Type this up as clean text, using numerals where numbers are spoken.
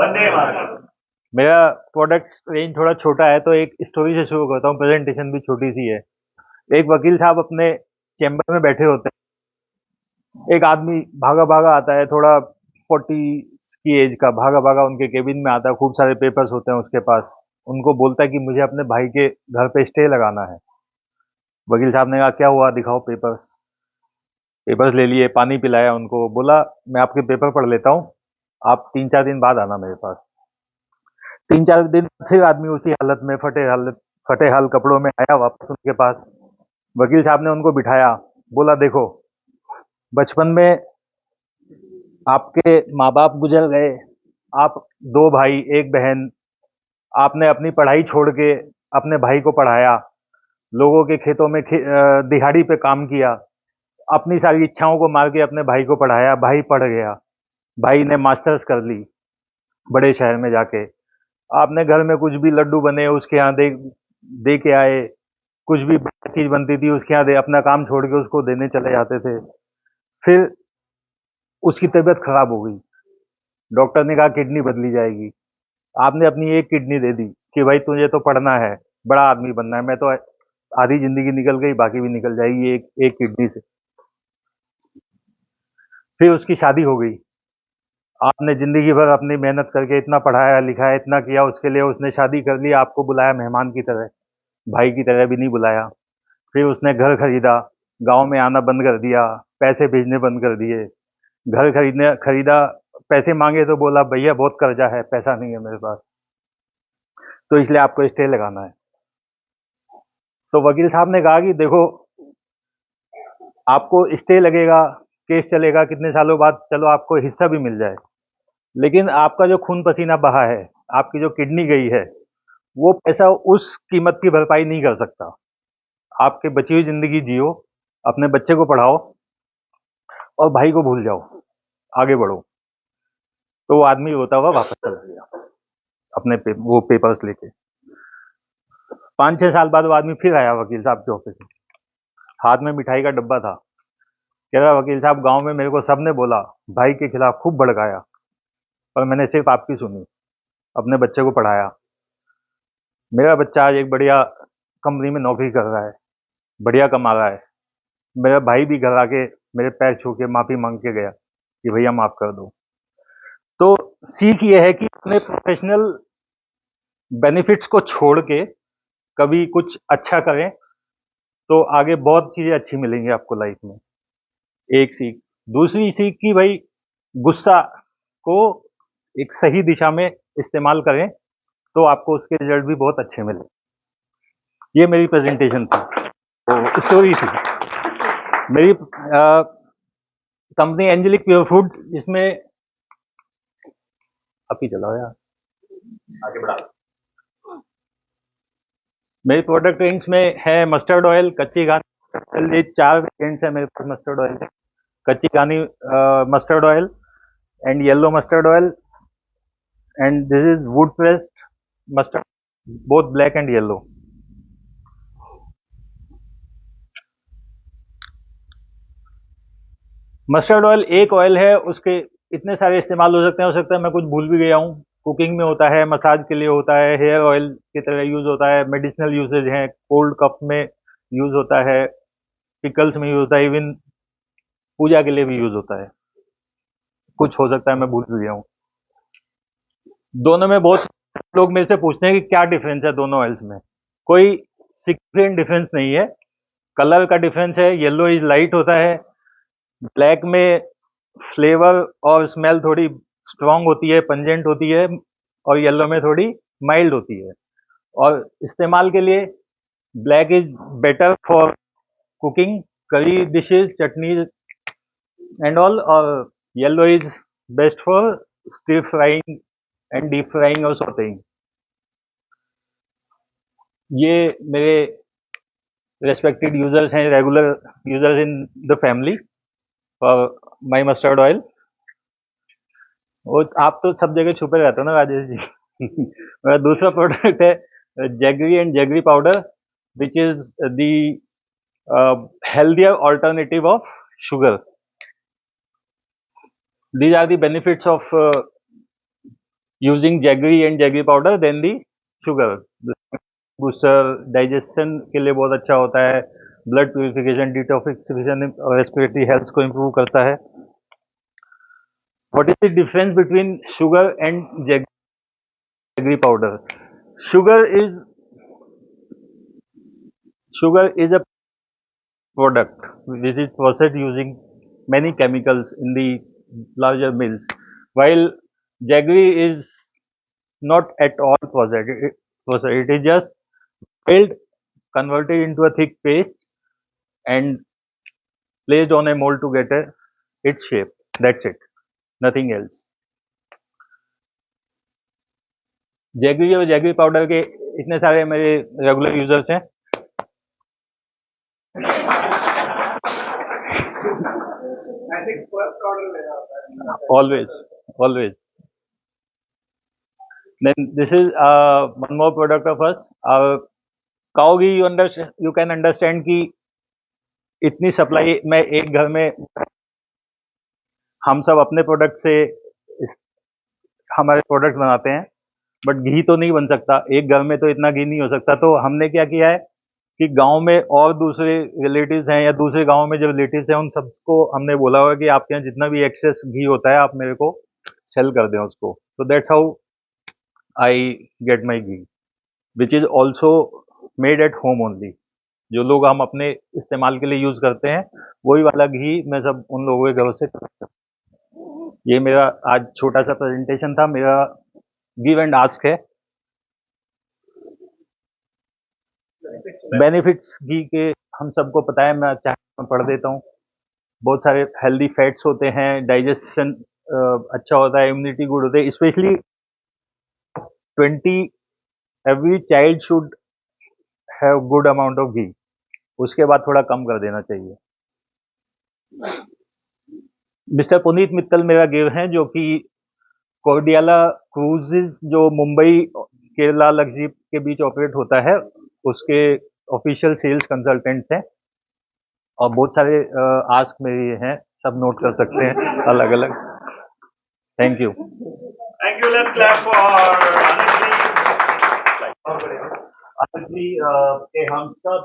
वंदे मातरम। मेरा product range थोड़ा छोटा है, तो एक स्टोरी से शुरू करता हूँ। प्रेजेंटेशन भी छोटी सी है। एक वकील साहब अपने चैम्बर में बैठे होते हैं। एक आदमी भागा भागा आता है, थोड़ा 40 की एज का, भागा भागा उनके केबिन में आता है। खूब सारे पेपर्स होते हैं उसके पास। उनको बोलता है कि मुझे अपने भाई के घर पे स्टे लगाना है। वकील साहब ने कहा, क्या हुआ, दिखाओ पेपर्स। पेपर्स ले लिए, पानी पिलाया उनको, बोला मैं आपके पेपर पढ़ लेता हूँ, आप 3-4 दिन बाद आना मेरे पास। 3-4 दिन फिर आदमी उसी हालत में, फटे हाल कपड़ों में आया वापस उनके पास। वकील साहब ने उनको बिठाया, बोला देखो, बचपन में आपके माँ बाप गुजर गए, आप 2 भाई 1 बहन, आपने अपनी पढ़ाई छोड़ के अपने भाई को पढ़ाया, लोगों के खेतों में दिहाड़ी पे काम किया, अपनी सारी इच्छाओं को मार के अपने भाई को पढ़ाया, भाई पढ़ गया, भाई ने मास्टर्स कर ली बड़े शहर में जाके। आपने घर में कुछ भी लड्डू बने उसके यहाँ दे दे के आए, कुछ भी चीज बनती थी उसके यहाँ दे, अपना काम छोड़ के उसको देने चले जाते थे। फिर उसकी तबीयत खराब हो गई, डॉक्टर ने कहा किडनी बदली जाएगी। आपने अपनी एक किडनी दे दी कि भाई तुझे तो पढ़ना है, बड़ा आदमी बनना है, मैं तो आधी जिंदगी निकल गई, बाकी भी निकल जाएगी एक एक किडनी से। फिर उसकी शादी हो गई। आपने जिंदगी भर अपनी मेहनत करके इतना पढ़ाया लिखाया, इतना किया उसके लिए, उसने शादी कर ली, आपको बुलाया मेहमान की तरह, भाई की तरह भी नहीं बुलाया। फिर उसने घर खरीदा, गांव में आना बंद कर दिया, पैसे भेजने बंद कर दिए। घर खरीदने खरीदा, पैसे मांगे तो बोला भैया बहुत कर्जा है, पैसा नहीं है मेरे पास, तो इसलिए आपको स्टे लगाना है। तो वकील साहब ने कहा कि देखो, आपको स्टे लगेगा, केस चलेगा, कितने सालों बाद चलो आपको हिस्सा भी मिल जाए, लेकिन आपका जो खून पसीना बहा है, आपकी जो किडनी गई है, वो पैसा उस कीमत की भरपाई नहीं कर सकता। आपके बची हुई जिंदगी जियो, अपने बच्चे को पढ़ाओ और भाई को भूल जाओ, आगे बढ़ो। तो वो आदमी रोता हुआ वापस चला गया अपने वो पेपर्स लेके। 5-6 साल बाद वो आदमी फिर आया वकील साहब के ऑफिस में, हाथ में मिठाई का डब्बा था। कह रहा वकील साहब, गांव में मेरे को सबने बोला, भाई के खिलाफ खूब भड़काया, पर मैंने सिर्फ आपकी सुनी, अपने बच्चे को पढ़ाया। मेरा बच्चा आज एक बढ़िया कंपनी में नौकरी कर रहा है, बढ़िया कमा रहा है। मेरा भाई भी घर आके मेरे पैर छू के माफी मांग के गया कि भैया माफ कर दो। तो सीख ये है कि अपने प्रोफेशनल बेनिफिट्स को छोड़ के कभी कुछ अच्छा करें, तो आगे बहुत चीजें अच्छी मिलेंगी आपको लाइफ में। एक सीख। दूसरी सीख कि भाई, गुस्सा को एक सही दिशा में इस्तेमाल करें, तो आपको उसके रिजल्ट भी बहुत अच्छे मिले। ये मेरी प्रेजेंटेशन थी, तो स्टोरी थी मेरी। कंपनी एंजेलिक प्योर फूड, जिसमें आप ही चलाओ यार, आगे बढ़ा। मेरी प्रोडक्ट रेंज में है मस्टर्ड ऑयल, कच्ची घानी, ये 4 वेरिएंट्स है मेरे पास मस्टर्ड ऑयल के। कच्ची घानी mustard oil, and yellow mustard oil, and this is would pressed mustard, both black and yellow. Mustard oil एक ऑयल है, उसके इतने सारे इस्तेमाल हो सकता है मैं कुछ भूल भी गया हूँ। कुकिंग में होता है, मसाज के लिए होता है, हेयर ऑयल की तरह यूज होता है, मेडिसिनल यूसेज है, कोल्ड कफ में यूज होता है, पिकल्स में यूज होता है, इवन पूजा के लिए भी यूज होता है। कुछ हो सकता है मैं भूल भी गया हूँ। दोनों में बहुत लोग मेरे से पूछते हैं कि क्या डिफरेंस है दोनों ऑयल्स में। कोई सिग्निफिकेंट डिफरेंस नहीं है। कलर का डिफरेंस है, येलो इज लाइट होता है, ब्लैक में फ्लेवर और स्मेल थोड़ी स्ट्रांग होती है, पंजेंट होती है, और येलो में थोड़ी माइल्ड होती है। और इस्तेमाल के लिए black is better for cooking, करी डिशेज, चटनी एंड ऑल, और yellow is best for stir frying and deep frying और सॉटेइंग। ये मेरे रेस्पेक्टेड यूजर्स हैं, regular users in the family for my mustard oil. वो आप तो सब जगह छुपे रहते हो ना राजेश जी। मेरा दूसरा प्रोडक्ट है jaggery and jaggery powder, which is the healthier alternative of sugar. These are the benefits of using jaggery and jaggery powder then the sugar booster digestion के लिए बहुत अच्छा होता है, blood purification, detoxification, respiratory health को improve करता है। What is the difference between sugar and jaggery powder? sugar is a product which is processed using many chemicals in the larger mills, while jaggery is not at all processed. It is just boiled, converted into a thick paste and placed on a mold to get its shape. That's it, nothing else. Jaggery और jaggery powder के इतने सारे मेरे regular users हैं। I think first order लेना होता है। Always. Then this is one more product of us. Cow ghee, you can understand कि इतनी सप्लाई में एक घर में हम सब अपने प्रोडक्ट से हमारे प्रोडक्ट बनाते हैं, बट घी तो नहीं बन सकता, एक घर में तो इतना घी नहीं हो सकता। तो हमने क्या किया है कि गांव में और दूसरे रिलेटिव्स हैं या दूसरे गांव में जो रिलेटिव्स हैं उन सबको हमने बोला हुआ कि आपके यहाँ जितना भी एक्सेस घी होता है आप मेरे को सेल कर दें उसको। तो that's how I get my ghee which is also made at home only. जो लोग हम अपने इस्तेमाल के लिए यूज करते हैं वही वाला घी मैं सब उन लोगों के घरों से करता हूँ। ये मेरा आज छोटा सा प्रेजेंटेशन था, मेरा गिव एंड आस्क है। बेनिफिट्स घी के हम सबको पता है, मैं चाहे पढ़ देता हूँ। बहुत सारे हेल्दी फैट्स होते हैं, डाइजेशन अच्छा होता है, इम्यूनिटी गुड होती है। Specially 20 every child should have good amount of ghee, उसके बाद थोड़ा कम कर देना चाहिए। मिस्टर पुनीत मित्तल मेरा गिव है, जो कि कोर्डियाला क्रूजेज जो मुंबई केरला लक्षद्वीप के बीच ऑपरेट होता है उसके ऑफिशियल सेल्स कंसल्टेंट्स हैं, और बहुत सारे आस्क मेरे हैं, सब नोट कर सकते हैं अलग अलग। Thank you. Thank you. Let's clap for Anand ji. हम सब